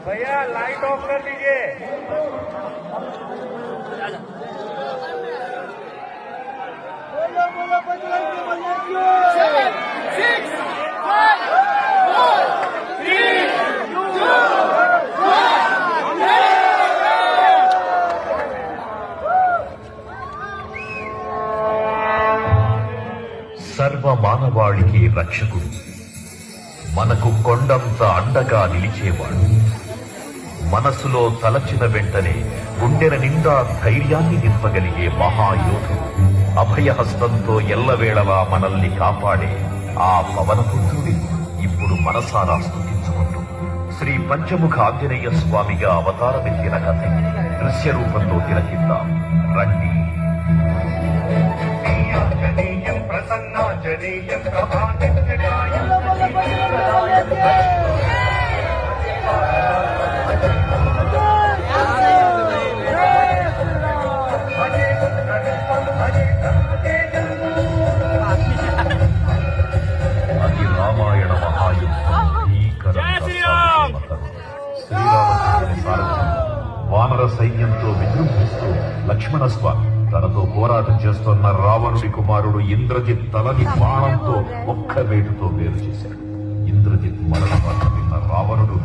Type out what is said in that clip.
भैया light of कर दीजिए। సర్వ మానవాళికి రక్షకుడు, మనకు కొండంత అండగా నిలిచేవాడు, మనసులో తలచిన వెంటనే గుండెల నిండా ధైర్యాన్ని నింపగలిగే మహాయోధుడు, అభయహస్తంతో ఎల్లవేళలా మనల్ని కాపాడే ఆ పవనపుత్రుడి ఇప్పుడు మనసారా స్తుతించుకుంటూ శ్రీ పంచముఖ ఆంజనేయ స్వామిగా అవతారమెత్తిన కథ దృశ్య రూపంలో తిలకిద్దాం రండి. ప్రసన్నాంజనేయం అది రామాయణ మహాయుద్ధం. శ్రీరామచంద్రుని సారథ్యం వానర సైన్యంతో విజృంభిస్తూ లక్ష్మణస్వామి తనతో పోరాటం చేస్తున్న రావణుడి కుమారుడు ఇంద్రజిత్ తలని బాణంతో ఒక్క వేటుతో వేరు చేశాడు. ఇంద్రజిత్ మరణ వార్త విన్న రావణుడు